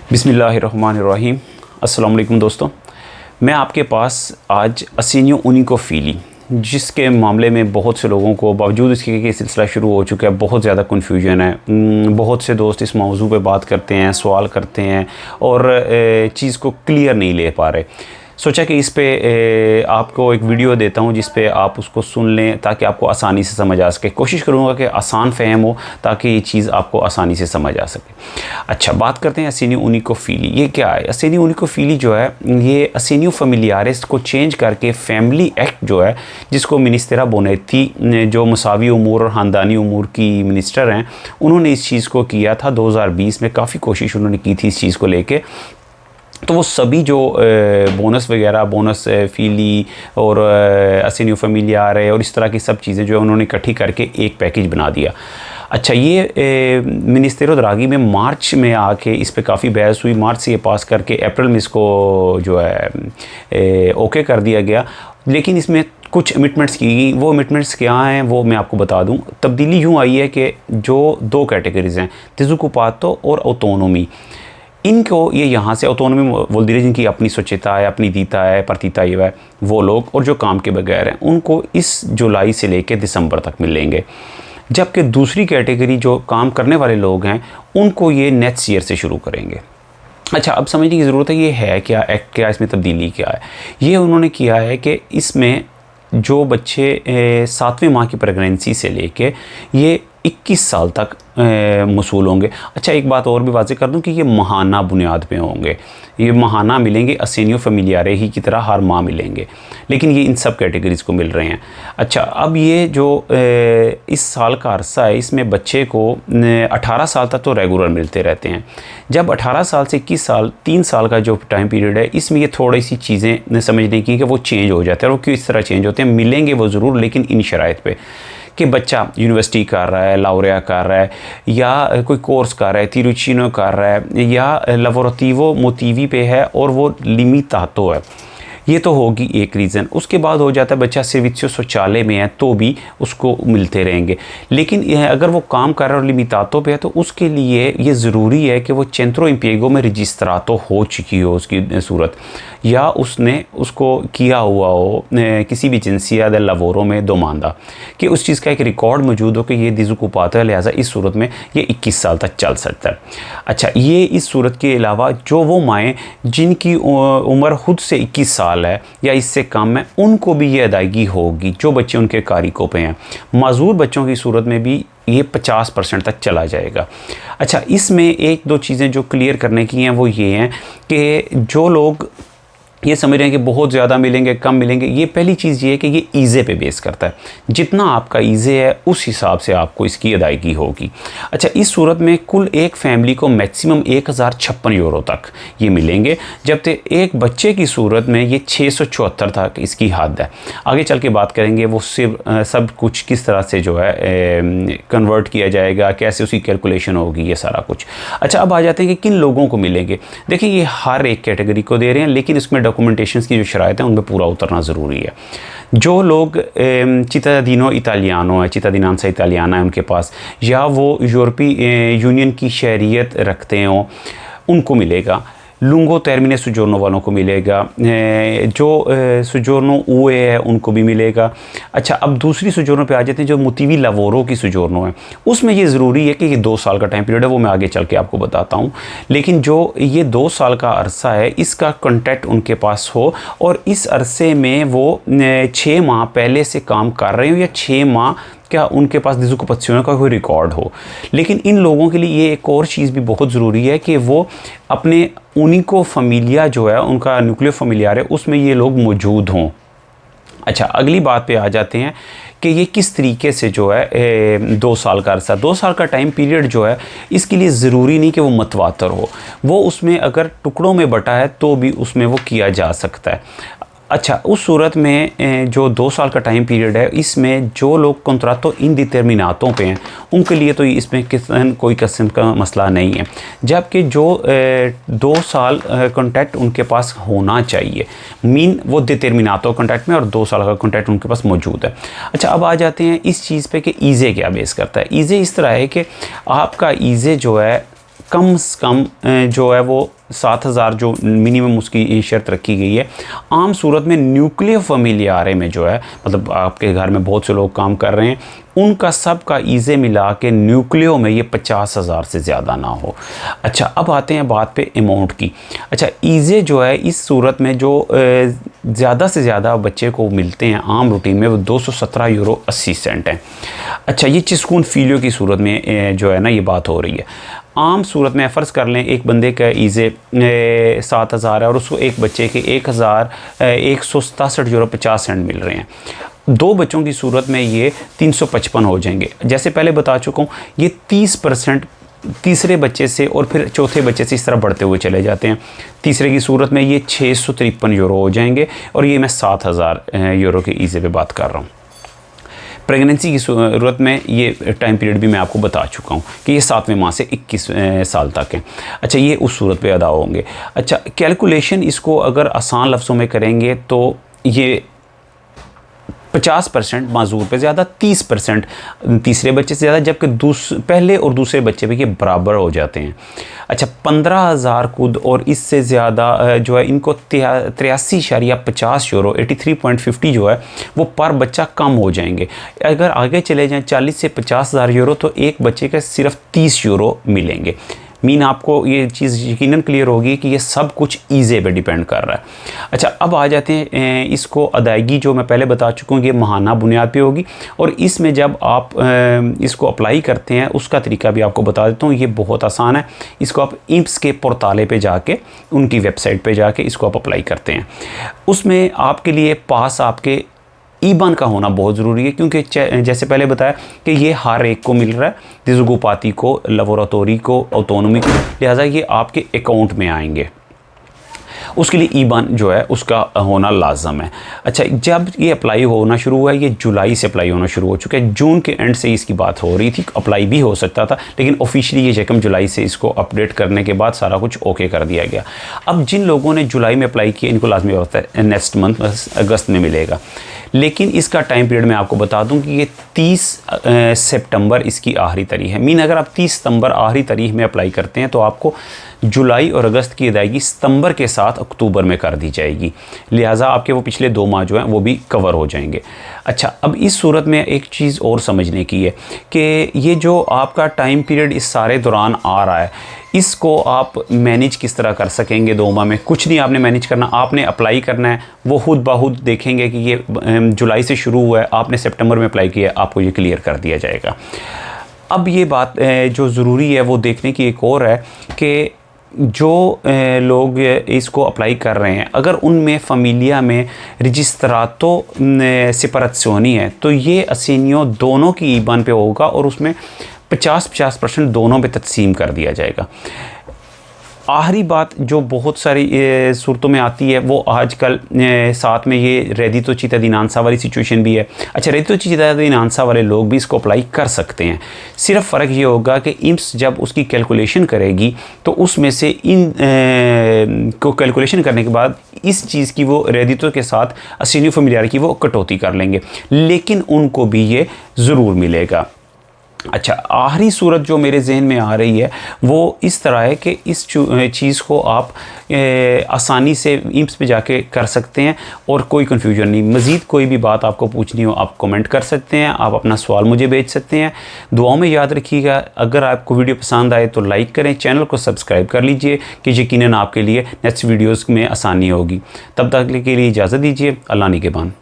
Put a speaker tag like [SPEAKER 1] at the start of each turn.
[SPEAKER 1] बिस्मिल्लाहिर्रहमानिर्रहीम। अस्सलाम वालेकुम दोस्तों, मैं आपके पास आज असिनियो उनिकोफिली जिसके मामले में बहुत से लोगों को बावजूद इसके कि सिलसिला शुरू हो चुका है बहुत ज़्यादा कन्फ्यूजन है। बहुत से दोस्त इस मौजू पे बात करते हैं, सवाल करते हैं और चीज़ को क्लियर नहीं ले पा रहे। सोचा कि इस पे आपको एक वीडियो देता हूं जिस पे आप उसको सुन लें ताकि आपको आसानी से समझ आ सके। कोशिश करूंगा कि आसान फ़हम हो ताकि ये चीज़ आपको आसानी से समझ आ सके। अच्छा, बात करते हैं असिनियो उनिकोफिली। ये क्या है? असिनियो उनिकोफिली जो है ये असिनियो फैमिलियारिस को चेंज करके फैमिली एक्ट जो है, जिसको मिनिस्टरा बोनेती जो मसावी उमूर और ख़ानदानी उमूर की मिनिस्टर हैं, उन्होंने इस चीज़ को किया था 2020 में। काफ़ी कोशिश उन्होंने की थी इस चीज़ को लेके। तो वो सभी जो बोनस वगैरह, बोनस फीली और असिनियो फैमिलियार है और इस तरह की सब चीज़ें जो है उन्होंने इकट्ठी करके एक पैकेज बना दिया। अच्छा, ये मिनिस्टेरो द्रागी में मार्च में आके इस पे काफ़ी बहस हुई। मार्च से ये पास करके अप्रैल में इसको जो है ओके कर दिया गया। लेकिन इसमें कुछ अमिटमेंट्स की गई। वो अमिटमेंट्स क्या हैं वो मैं आपको बता दूं। तब्दीली यूँ आई है कि जो दो कैटेगरीज़ हैं, डिसोक्युपातो और ऑटोनोमी, इनको ये यहाँ से ऑटोनोमी बोल दीजिए, जिनकी अपनी स्वच्छता है, अपनी दीता है, प्रतिता ये है, वो लोग, और जो काम के बगैर हैं, उनको इस जुलाई से लेकर दिसंबर तक मिलेंगे। जबकि दूसरी कैटेगरी जो काम करने वाले लोग हैं उनको ये नेक्स्ट ईयर से शुरू करेंगे। अच्छा, अब समझने की ज़रूरत है ये है क्या एक्ट, क्या इसमें तब्दीली क्या है। ये उन्होंने किया है कि इसमें जो बच्चे 7वें माह की प्रेगनेंसी से लेके ये 21 साल तक मसूल होंगे। अच्छा, एक बात और भी वाज़ेह कर दूं कि ये माहाना बुनियाद पे होंगे। ये माहाना मिलेंगे, असिनियो फैमिलियारे ही की तरह हर माह मिलेंगे, लेकिन ये इन सब कैटेगरीज़ को मिल रहे हैं। अच्छा, अब ये जो इस साल का अरसा है, इसमें बच्चे को 18 साल तक तो रेगुलर मिलते रहते हैं। जब 18 साल से 21 साल, 3 साल का जो टाइम पीरियड है, इसमें ये थोड़ी सी चीज़ें समझने की कि वो चेंज हो जाते हैं। और वो क्यों इस तरह चेंज होते हैं? मिलेंगे वो ज़रूर, लेकिन इन शराइत पे कि बच्चा यूनिवर्सिटी कर रहा है, लाउरिया कर रहा है, या कोई कोर्स कर रहा है, तिरुचिनो कर रहा है, या लवोरेटिवो मोटिवी पे है और वो लिमितातो है। ये तो होगी एक रीज़न। उसके बाद हो जाता है बच्चा सर्विसियो शौचालय में है तो भी उसको मिलते रहेंगे। लेकिन यह अगर वो काम कर रहा है और लिमितातो पे है तो उसके लिए ये ज़रूरी है कि वो चेंट्रो इम्पिएगो में रजिस्ट्रातो हो चुकी हो उसकी सूरत, या उसने उसको किया हुआ हो किसी भी जिनसिया दे लवोरो में दोमांदा, कि उस चीज़ का एक रिकॉर्ड मौजूद हो कि ये डिसोक्युपातो है, लिहाजा इस सूरत में ये 21 साल तक चल सकता है। अच्छा, ये इस सूरत के अलावा जो वो माएँ जिनकी उम्र खुद से 21 साल है या इससे कम है, उनको भी ये अदायगी होगी जो बच्चे उनके कारिकों पे हैं। माजूर बच्चों की सूरत में भी ये 50% तक चला जाएगा। अच्छा, इसमें एक दो चीज़ें जो क्लियर करने की हैं वो ये हैं कि जो लोग ये समझ रहे हैं कि बहुत ज़्यादा मिलेंगे, कम मिलेंगे, ये पहली चीज़ ये है कि ये ईज़े पे बेस करता है। जितना आपका ईज़े है उस हिसाब से आपको इसकी अदायगी होगी। अच्छा, इस सूरत में कुल एक फैमिली को मैक्सिमम 1056 यूरो तक ये मिलेंगे, जबकि एक बच्चे की सूरत में ये 674 तक इसकी हद है। आगे चल के बात करेंगे वो सिर्फ सब कुछ किस तरह से जो है कन्वर्ट किया जाएगा, कैसे उसकी कैलकुलेशन होगी, ये सारा कुछ। अच्छा, अब आ जाते हैं कि किन लोगों को मिलेंगे। देखिए, ये हर एक कैटेगरी को दे रहे हैं, लेकिन इसमें डॉक्यूमेंटेशंस की जो शराइत है उनमें पूरा उतरना ज़रूरी है। जो लोग चितादिनो इटालियानो है, चितादिनांसा इटालियाना है उनके पास, या वो यूरोपीय यूनियन की शहरियत रखते हों, उनको मिलेगा। लुंगो टर्मिने सुजोर्नो वालों को मिलेगा। जो सुजोर्नो उए है उनको भी मिलेगा। अच्छा, अब दूसरी सुजोर्नो पे आ जाते हैं जो मोटिवी लवोरो की सुजोर्नो है। उसमें ये ज़रूरी है कि ये 2 साल का टाइम पीरियड है, वो मैं आगे चल के आपको बताता हूँ। लेकिन जो ये 2 साल का अरसा है, इसका कॉन्ट्रैक्ट उनके पास हो और इस अरसे में वो 6 माह पहले से काम कर रहे हो या 6 माह क्या उनके पास डिसोक्युपाzione का कोई रिकॉर्ड हो। लेकिन इन लोगों के लिए ये एक और चीज़ भी बहुत ज़रूरी है कि वो अपने उनिको फैमिलिया जो है, उनका न्यूक्लियो फैमिलियार है, उसमें ये लोग मौजूद हों। अच्छा, अगली बात पे आ जाते हैं कि ये किस तरीके से जो है 2 साल का अरसा, 2 साल का टाइम पीरियड जो है, इसके लिए ज़रूरी नहीं कि वो मतवातर हो। वो उसमें अगर टुकड़ों में बटा है तो भी उसमें वो किया जा सकता है। अच्छा, उस सूरत में जो 2 साल का टाइम पीरियड है, इसमें जो लोग कॉन्ट्रातो इंडिटर्मिनातों पे हैं उनके लिए तो इसमें कोई किस्म का मसला नहीं है। जबकि जो 2 साल कॉन्ट्रैक्ट उनके पास होना चाहिए, मीन वो डिटर्मिनातो कॉन्ट्रैक्ट में और 2 साल का कॉन्ट्रैक्ट उनके पास मौजूद है। अच्छा, अब आ जाते हैं इस चीज़ पे कि ईज़े क्या बेस करता है। ईज़े इस तरह है कि आपका ईज़े जो है कम से कम जो है वो 7,000 जो मिनिमम उसकी शर्त रखी गई है। आम सूरत में न्यूक्लियर फैमिलियारे में जो है, मतलब आपके घर में बहुत से लोग काम कर रहे हैं, उनका सब का ईज़े मिला के न्यूक्लियो में ये 50,000 से ज़्यादा ना हो। अच्छा, अब आते हैं बात पे अमाउंट की। अच्छा, ईज़े जो है इस सूरत में जो ज़्यादा से ज़्यादा बच्चे को मिलते हैं आम रूटीन में, वो 217 यूरो 80 सेंट हैं। अच्छा, ये चिस्कून फीलियो की सूरत में जो है ना ये बात हो रही है। आम सूरत में फ़र्ज़ कर लें एक बंदे का ईज़े 7,000 है और उसको एक बच्चे के 1,167 यूरो 50 सेंट मिल रहे हैं। 2 बच्चों की सूरत में ये 355 हो जाएंगे। जैसे पहले बता चुका हूँ, ये 30% तीसरे बच्चे से और फिर चौथे बच्चे से इस तरह बढ़ते हुए चले जाते हैं। तीसरे की सूरत में ये 653 यूरो हो जाएंगे और ये मैं 7,000 यूरो के ईज़े पे बात कर रहा हूँ। प्रेगनेंसी की सूरत में ये टाइम पीरियड भी मैं आपको बता चुका हूँ कि ये 7वें माह से 21 साल तक है। अच्छा, ये उस सूरत पे अदा होंगे। अच्छा, कैलकुलेशन इसको अगर आसान लफ्ज़ों में करेंगे तो ये 50% माजूर पे ज़्यादा, 30% तीसरे बच्चे से ज़्यादा, जबकि पहले और दूसरे बच्चे पे ये बराबर हो जाते हैं। अच्छा, 15,000 खुद और इससे ज़्यादा जो है इनको 83.50 यूरो 83.50 जो है वो पर बच्चा कम हो जाएंगे। अगर आगे चले जाएं 40 से 50,000 यूरो तो एक बच्चे का सिर्फ 30 यूरो मिलेंगे। मीन आपको ये चीज़ यकीनन क्लियर होगी कि ये सब कुछ ईज़े पे डिपेंड कर रहा है। अच्छा, अब आ जाते हैं इसको अदायगी जो मैं पहले बता चुका हूँ, ये माहाना बुनियाद पे होगी और इसमें जब आप इसको अप्लाई करते हैं उसका तरीका भी आपको बता देता हूँ। ये बहुत आसान है। इसको आप इंप्स के पोर्ताले पे जाके, उनकी वेबसाइट पे जाके इसको आप अप्लाई करते हैं। उसमें आपके लिए पास आपके ईबान का होना बहुत ज़रूरी है, क्योंकि जैसे पहले बताया कि ये हर एक को मिल रहा है, दिजुगोपाती को, लेबोरेटरी को, ऑटोनॉमी को, लिहाजा ये आपके अकाउंट में आएंगे। उसके लिए ईबान जो है उसका होना लाजम है। अच्छा, जब ये अप्लाई होना शुरू हुआ है, ये जुलाई से अप्लाई होना शुरू हो चुका है। जून के एंड से इसकी बात हो रही थी, अप्लाई भी हो सकता था, लेकिन ऑफिशियली ये यकम जुलाई से इसको अपडेट करने के बाद सारा कुछ ओके कर दिया गया। अब जिन लोगों ने जुलाई में अप्लाई किया इनको लाजमी होता है नेक्स्ट मंथ अगस्त में मिलेगा, लेकिन इसका टाइम पीरियड मैं आपको बता दूं कि ये 30 सितंबर इसकी आखिरी तारीख है। मीन अगर आप 30 सितंबर आखिरी तारीख में अप्लाई करते हैं तो आपको जुलाई और अगस्त की अदायगी सितंबर के साथ अक्टूबर में कर दी जाएगी, लिहाजा आपके वो पिछले 2 माह जो हैं वो भी कवर हो जाएंगे। अच्छा, अब इस सूरत में एक चीज़ और समझने की है कि ये जो आपका टाइम पीरियड इस सारे दौरान आ रहा है, इसको आप मैनेज किस तरह कर सकेंगे 2 माह में? कुछ नहीं आपने मैनेज करना, आपने अप्लाई करना है। वो खुद बाहुद देखेंगे कि ये जुलाई से शुरू हुआ है, आपने सितंबर में अप्लाई किया, आपको ये क्लियर कर दिया जाएगा। अब ये बात जो ज़रूरी है वो देखने की एक और है कि जो लोग इसको अप्लाई कर रहे हैं, अगर उनमें फ़ैमिलिया में रजिस्ट्रातो सेपरेज़ियोनी है तो ये असेनियो दोनों की ईबान पे होगा और उसमें 50% दोनों पे तकसीम कर दिया जाएगा। आखिरी बात जो बहुत सारी सूरतों में आती है वो आजकल साथ में ये रेडितो चितादिनांसा वाली सिचुएशन भी है। अच्छा, रेडितो चितादिनांसा वाले लोग भी इसको अप्लाई कर सकते हैं। सिर्फ फ़र्क ये होगा कि इंप्स जब उसकी कैलकुलेशन करेगी तो उसमें से इन को कैलकुलेशन करने के बाद इस चीज़ की वो रेडितो के साथ असेनियो फैमिलियार की वो कटौती कर लेंगे, लेकिन उनको भी ये ज़रूर मिलेगा। अच्छा, आखिरी सूरत जो मेरे जहन में आ रही है वो इस तरह है कि इस चीज़ को आप आसानी से इंप्स पे जाके कर सकते हैं और कोई कन्फ्यूजन नहीं। मज़ीद कोई भी बात आपको पूछनी हो आप कमेंट कर सकते हैं, आप अपना सवाल मुझे भेज सकते हैं। दुआओं में याद रखिएगा। अगर आपको वीडियो पसंद आए तो लाइक करें, चैनल को सब्सक्राइब कर लीजिए कि यकीनन आपके लिए नेक्स्ट वीडियोज़ में आसानी होगी। तब तक के लिए इजाज़त दीजिए। अल्लाह निगहबान।